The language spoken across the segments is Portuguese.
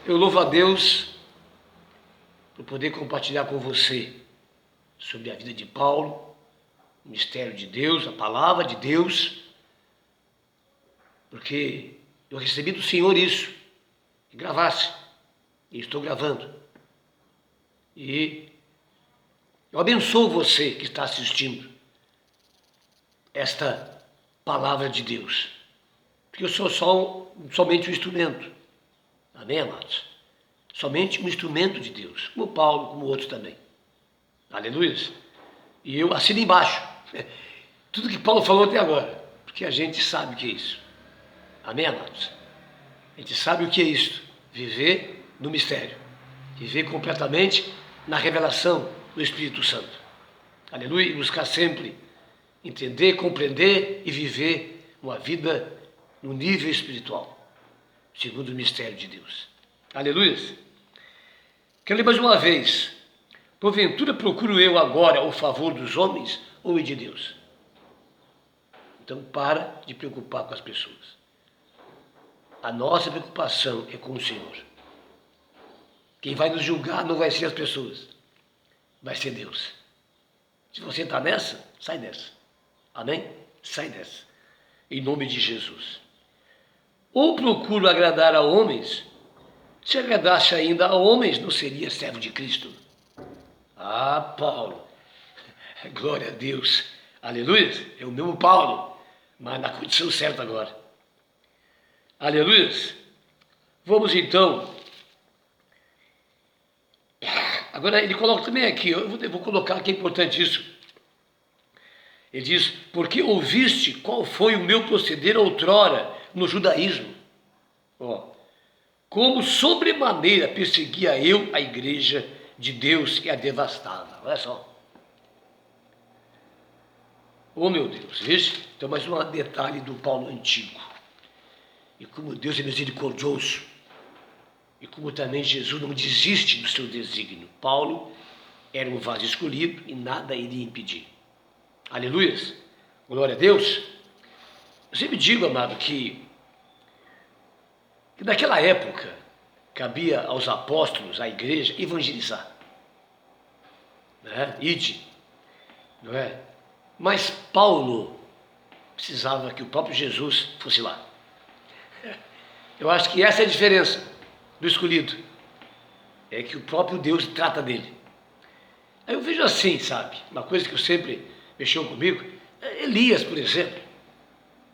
Eu louvo a Deus por poder compartilhar com você sobre a vida de Paulo, o mistério de Deus, a palavra de Deus, porque eu recebi do Senhor isso, que gravasse, e estou gravando. E eu abençoo você que está assistindo esta palavra de Deus, porque eu sou somente um instrumento. Amém, amados? Somente um instrumento de Deus, como Paulo, como outros também. Aleluia. E eu assino embaixo tudo que Paulo falou até agora, porque a gente sabe o que é isso. Amém, amados? A gente sabe o que é isso, viver no mistério, viver completamente na revelação do Espírito Santo. Aleluia. E buscar sempre entender, compreender e viver uma vida no nível espiritual, segundo o mistério de Deus. Aleluia. Quero ler mais uma vez. Porventura procuro eu agora o favor dos homens ou o de Deus? Então para de preocupar com as pessoas. A nossa preocupação é com o Senhor. Quem vai nos julgar não vai ser as pessoas, vai ser Deus. Se você está nessa, sai dessa. Amém? Sai dessa. Em nome de Jesus. Ou procuro agradar a homens? Se agradasse ainda a homens, não seria servo de Cristo. Ah, Paulo. Glória a Deus. Aleluia. É o mesmo Paulo, mas na condição certa agora. Aleluia. Vamos então. Agora ele coloca também aqui, eu vou colocar aqui, é importante isso. Ele diz, porque ouviste qual foi o meu proceder outrora no judaísmo. Como sobremaneira perseguia eu a igreja de Deus e a devastava. Olha só. Oh meu Deus, veja? Então mais um detalhe do Paulo antigo. E como Deus é misericordioso. E como também Jesus não desiste do seu desígnio. Paulo era um vaso escolhido e nada iria impedir. Aleluia. Glória a Deus. Eu sempre digo, amado, que naquela época cabia aos apóstolos, à igreja, evangelizar. Ide. Não é? Mas Paulo precisava que o próprio Jesus fosse lá. Eu acho que essa é a diferença do escolhido. É que o próprio Deus trata dele. Aí eu vejo assim, sabe? Uma coisa que eu sempre mexeu comigo. Elias, por exemplo.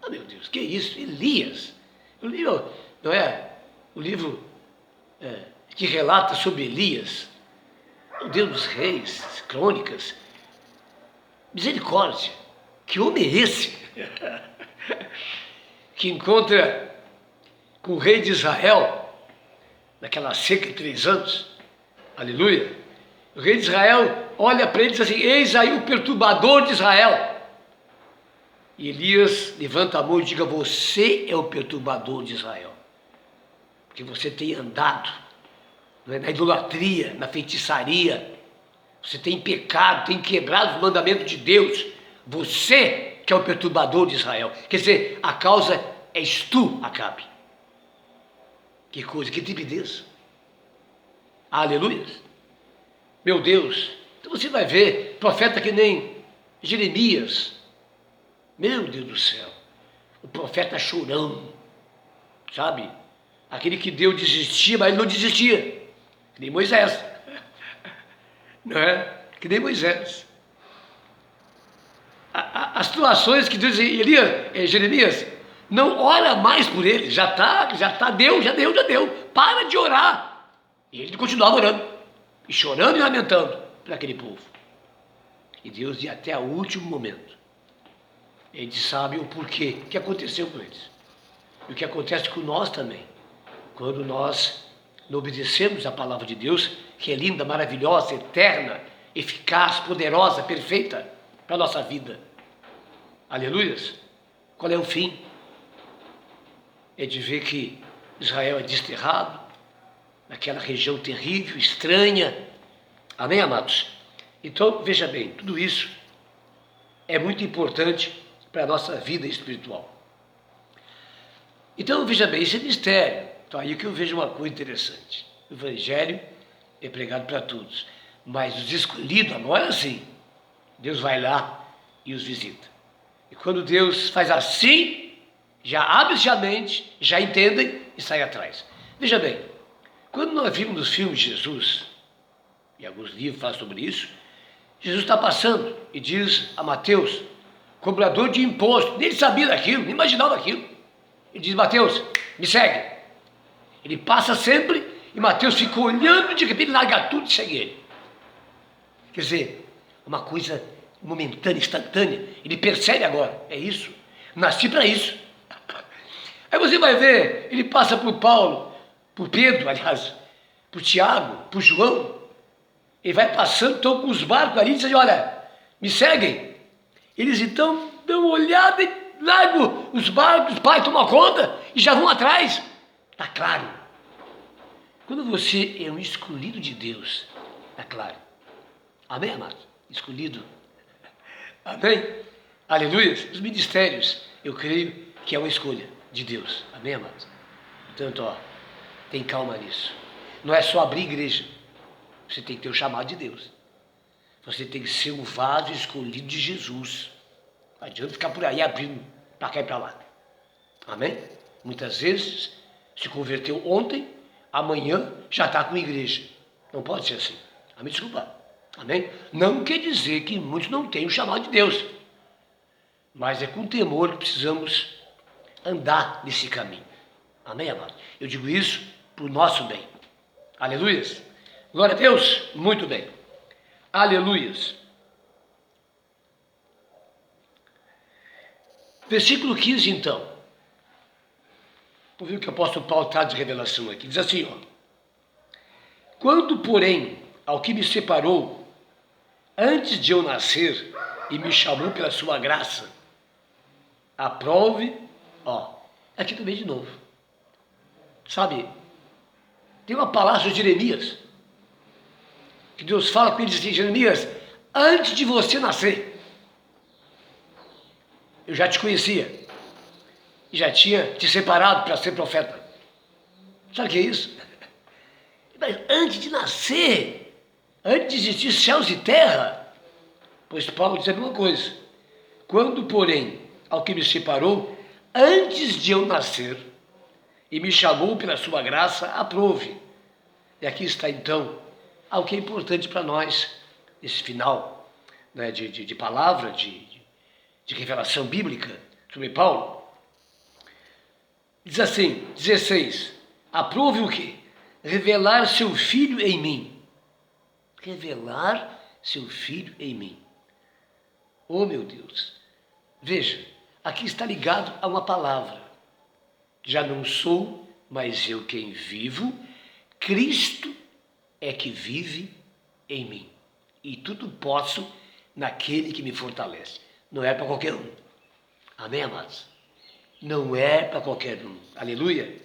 Ah, meu Deus, que isso? Elias. O livro, não é? O livro que relata sobre Elias. O Deus dos reis, crônicas. Misericórdia. Que homem é esse? Que encontra com o rei de Israel, naquela seca de 3 anos. Aleluia. O rei de Israel olha para ele e diz assim, eis aí o perturbador de Israel. E Elias levanta a mão e diga, você é o perturbador de Israel. Porque você tem andado na idolatria, na feitiçaria. Você tem pecado, tem quebrado os mandamentos de Deus. Você que é o perturbador de Israel. Quer dizer, a causa és tu, Acabe. Que coisa, que timidez. Aleluia. Meu Deus. Então você vai ver profeta que nem Jeremias. Meu Deus do céu. O profeta chorão. Sabe? Aquele que Deus desistia, mas ele não desistia. Que nem Moisés. Não é? Que nem Moisés. As situações que Deus dizia, Jeremias, não ora mais por ele, já deu. Para de orar. E ele continuava orando, e chorando e lamentando para aquele povo. E Deus ia até o último momento. Ele sabe o porquê, o que aconteceu com eles. E o que acontece com nós também. Quando nós não obedecemos a palavra de Deus, que é linda, maravilhosa, eterna, eficaz, poderosa, perfeita para a nossa vida. Aleluia. Qual é o fim? É de ver que Israel é desterrado, naquela região terrível, estranha. Amém, amados? Então, veja bem, tudo isso é muito importante para a nossa vida espiritual. Então, veja bem, esse é mistério. Então aí que eu vejo uma coisa interessante. O evangelho é pregado para todos, mas os escolhidos, agora sim, Deus vai lá e os visita. E quando Deus faz assim, já abre a mente, já entendem e saem atrás. Veja bem, quando nós vimos nos filmes de Jesus, e alguns livros falam sobre isso, Jesus está passando e diz a Mateus, cobrador de imposto, nem sabia daquilo, nem imaginava daquilo. Ele diz, Mateus, me segue. Ele passa sempre e Mateus fica olhando, de repente larga tudo e segue ele. Quer dizer, uma coisa momentânea, instantânea. Ele percebe agora, é isso, nasci para isso. Aí você vai ver, ele passa por Paulo, por Pedro, aliás, por Tiago, por João. Ele vai passando, estão com os barcos ali e dizem, olha, me seguem. Eles então dão uma olhada e largam os barcos, o pai toma conta e já vão atrás. Está claro. Quando você é um escolhido de Deus, está claro. Amém, amados? Escolhido. Amém? Aleluia. Os ministérios, eu creio que é uma escolha de Deus. Amém, amados? Portanto, tem calma nisso. Não é só abrir igreja. Você tem que ter o chamado de Deus. Você tem que ser um vaso escolhido de Jesus. Não adianta ficar por aí abrindo para cá e para lá. Amém? Muitas vezes se converteu ontem, amanhã já está com igreja. Não pode ser assim. Amém? Desculpa. Amém? Não quer dizer que muitos não têm o chamado de Deus. Mas é com temor que precisamos andar nesse caminho. Amém, amado? Eu digo isso para o nosso bem. Aleluias. Glória a Deus. Muito bem. Aleluias. Versículo 15, então. Vamos ver o que o apóstolo Paulo traz de revelação aqui. Diz assim, quando, porém, ao que me separou, antes de eu nascer, e me chamou pela sua graça, aprove, aqui também de novo. Sabe, tem uma palavra de Jeremias, que Deus fala com ele assim, Jeremias, antes de você nascer, eu já te conhecia, e já tinha te separado para ser profeta. Sabe o que é isso? Mas antes de nascer, antes de existir céus e terra, pois Paulo diz a mesma coisa. Quando, porém, ao que me separou, antes de eu nascer, e me chamou pela sua graça, aprove. E aqui está, então, algo que é importante para nós, esse final, né, de palavra, de revelação bíblica sobre Paulo. Diz assim, 16, aprove o quê? Revelar seu Filho em mim. Revelar seu Filho em mim. Oh, meu Deus. Veja, aqui está ligado a uma palavra. Já não sou mais eu quem vivo, Cristo é que vive em mim. E tudo posso naquele que me fortalece. Não é para qualquer um. Amém, amados? Não é para qualquer um. Aleluia.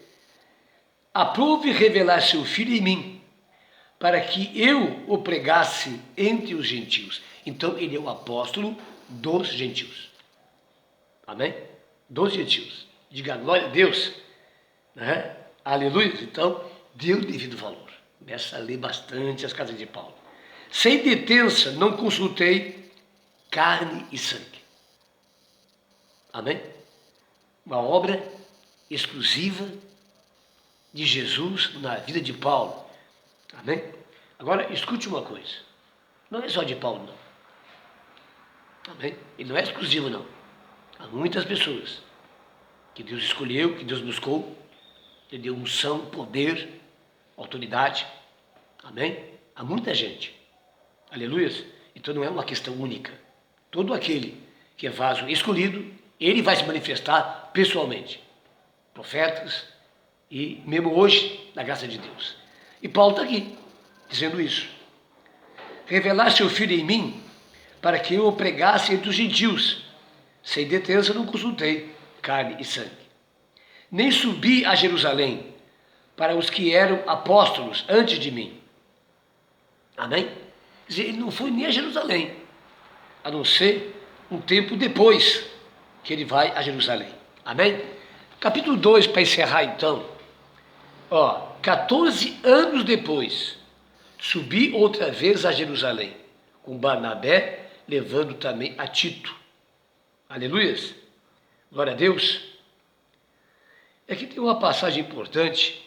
Aprove revelar seu Filho em mim, para que eu o pregasse entre os gentios. Então, ele é o apóstolo dos gentios. Amém? Dos gentios. Diga glória a Deus. Né? Aleluia. Então, deu devido valor. Começa a ler bastante as cartas de Paulo. Sem detença, não consultei carne e sangue. Amém? Uma obra exclusiva de Jesus na vida de Paulo. Amém? Agora, escute uma coisa. Não é só de Paulo, não. Amém? Ele não é exclusivo, não. Há muitas pessoas que Deus escolheu, que Deus buscou. Ele deu unção, poder, autoridade. Amém? Há muita gente. Aleluia. Então não é uma questão única. Todo aquele que é vaso escolhido, ele vai se manifestar pessoalmente. Profetas e mesmo hoje, na graça de Deus. E Paulo está aqui, dizendo isso. Revelar seu Filho em mim, para que eu o pregasse entre os gentios. Sem detença não consultei carne e sangue. Nem subi a Jerusalém para os que eram apóstolos antes de mim. Amém? Quer dizer, ele não foi nem a Jerusalém, a não ser um tempo depois que ele vai a Jerusalém. Amém? Capítulo 2, para encerrar então, 14 anos depois, subi outra vez a Jerusalém, com Barnabé, levando também a Tito. Aleluias! Glória a Deus! Aqui tem uma passagem importante,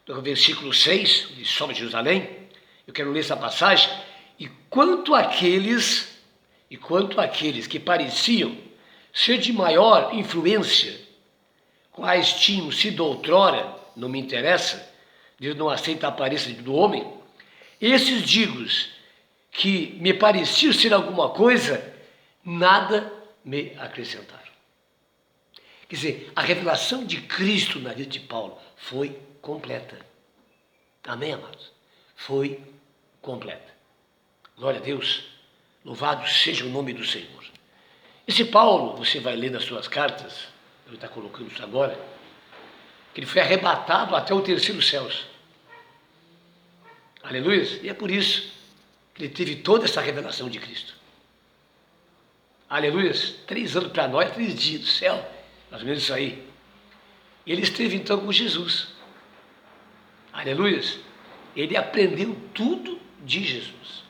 no versículo 6, de sobe a Jerusalém. Eu quero ler essa passagem. E quanto àqueles que pareciam ser de maior influência, quais tinham sido outrora, não me interessa, Deus não aceita a aparência do homem, esses digo que me pareciam ser alguma coisa, nada me acrescentaram. Quer dizer, a revelação de Cristo na vida de Paulo foi completa. Amém, amados? Foi completa. Glória a Deus. Louvado seja o nome do Senhor. Esse Paulo, você vai ler nas suas cartas, ele está colocando isso agora, que ele foi arrebatado até o terceiro céu. Aleluia. E é por isso que ele teve toda essa revelação de Cristo. Aleluia. 3 anos para nós, 3 dias do céu. Mais ou menos isso aí. E ele esteve então com Jesus. Aleluia. Ele aprendeu tudo de Jesus.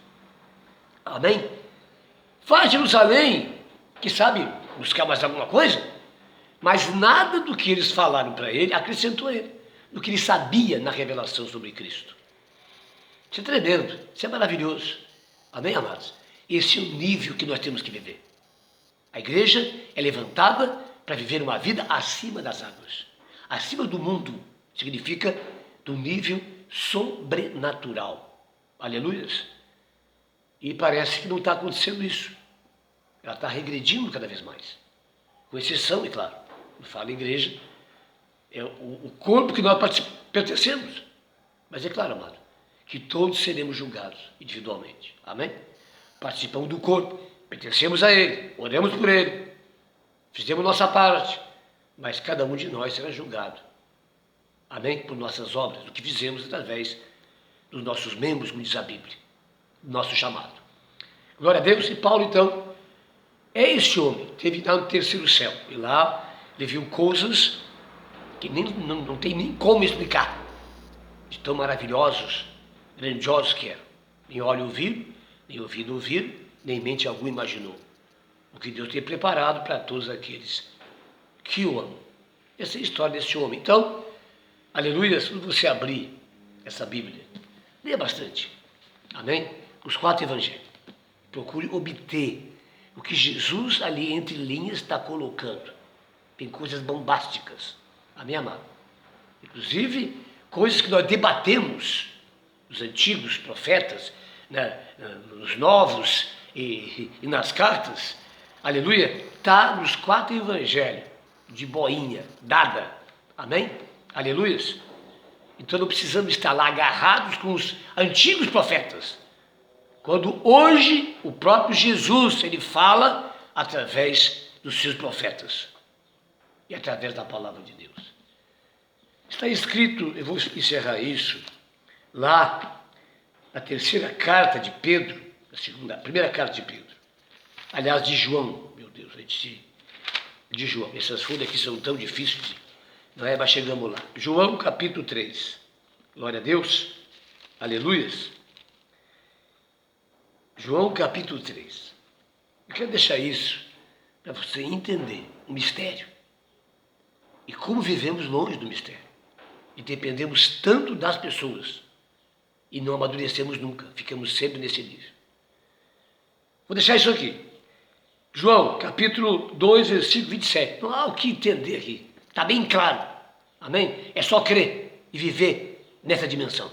Amém? Faz Jerusalém, que sabe buscar mais alguma coisa, mas nada do que eles falaram para ele acrescentou a ele, do que ele sabia na revelação sobre Cristo. Isso é tremendo, isso é maravilhoso. Amém, amados? Esse é o nível que nós temos que viver. A igreja é levantada para viver uma vida acima das águas. Acima do mundo significa do nível sobrenatural. Aleluias. E parece que não está acontecendo isso. Ela está regredindo cada vez mais. Com exceção, é claro, não fala igreja, é o corpo que nós pertencemos. Mas é claro, amado, que todos seremos julgados individualmente. Amém? Participamos do corpo, pertencemos a ele, oramos por ele, fizemos nossa parte, mas cada um de nós será julgado. Amém? Por nossas obras, do que fizemos através dos nossos membros, como diz a Bíblia, do nosso chamado. Glória a Deus. E Paulo, então, é esse homem, teve lá no terceiro céu, e lá ele viu coisas que não tem nem como explicar, de tão maravilhosos, grandiosos que eram. Nem olho ouviram, nem ouvido ouviram, nem mente alguma imaginou o que Deus tem preparado para todos aqueles que o amam. Essa é a história desse homem. Então, aleluia, se você abrir essa Bíblia, leia bastante. Amém? Os 4 evangelhos. Procure obter o que Jesus ali entre linhas está colocando. Tem coisas bombásticas. Amém, amado? Inclusive, coisas que nós debatemos, os antigos profetas, né, nos novos e nas cartas. Aleluia, está nos 4 evangelhos, de boinha, dada. Amém? Aleluia. Então não precisamos estar lá agarrados com os antigos profetas. Quando hoje o próprio Jesus, ele fala através dos seus profetas e através da palavra de Deus. Está escrito, eu vou encerrar isso, lá na terceira carta de Pedro, a primeira carta de Pedro, aliás, de João, meu Deus, de João, essas folhas aqui são tão difíceis, não é? Mas chegamos lá. João capítulo 3, glória a Deus, aleluias. João capítulo 3, eu quero deixar isso para você entender o mistério e como vivemos longe do mistério e dependemos tanto das pessoas e não amadurecemos nunca, ficamos sempre nesse nível. Vou deixar isso aqui. João, capítulo 2, versículo 27. Não há o que entender aqui. Está bem claro. Amém? É só crer e viver nessa dimensão.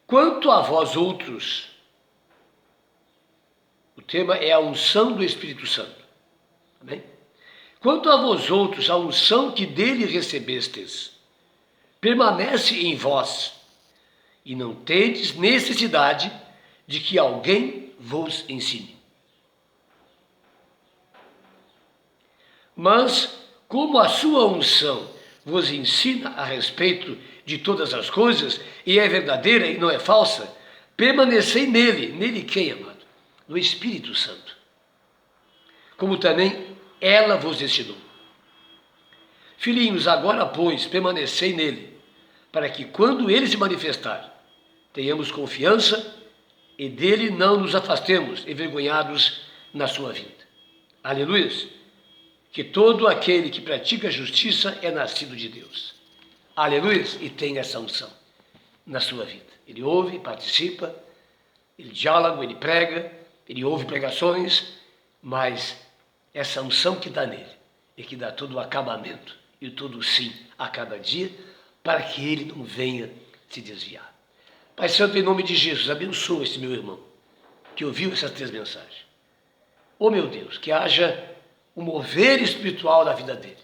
Quanto a vós outros, o tema é a unção do Espírito Santo. Amém? Quanto a vós outros, a unção que dele recebestes, permanece em vós, e não tendes necessidade de que alguém vos ensine. Mas, como a sua unção vos ensina a respeito de todas as coisas, e é verdadeira e não é falsa, permanecei nele. Nele quem, amado? No Espírito Santo. Como também ela vos ensinou. Filhinhos, agora, pois, permanecei nele, para que, quando ele se manifestar, tenhamos confiança e dele não nos afastemos, envergonhados na sua vida. Aleluia! Que todo aquele que pratica a justiça é nascido de Deus. Aleluia! E tem essa unção na sua vida. Ele ouve, participa, ele dialoga, ele prega, ele ouve pregações, mas essa unção que dá nele é que dá todo o acabamento e todo o sim a cada dia, para que ele não venha se desviar. Pai Santo, em nome de Jesus, abençoa esse meu irmão que ouviu essas 3 mensagens. Oh meu Deus, que haja um mover espiritual na vida dele.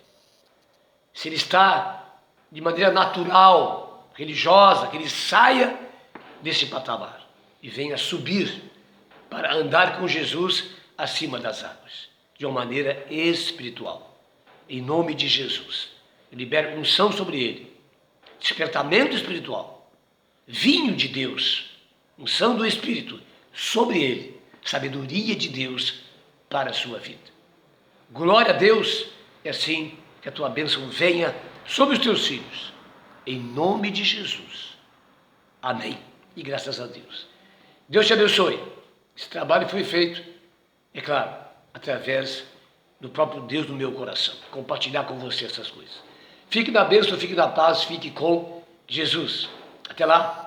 Se ele está de maneira natural, religiosa, que ele saia desse patamar e venha subir para andar com Jesus acima das águas, de uma maneira espiritual. Em nome de Jesus, eu libero unção sobre ele, despertamento espiritual, vinho de Deus, unção do Espírito sobre ele, sabedoria de Deus para a sua vida. Glória a Deus, é assim que a tua bênção venha sobre os teus filhos, em nome de Jesus. Amém. E graças a Deus. Deus te abençoe. Esse trabalho foi feito, é claro, através do próprio Deus no meu coração. Compartilhar com você essas coisas. Fique na bênção, fique na paz, fique com Jesus. Até lá.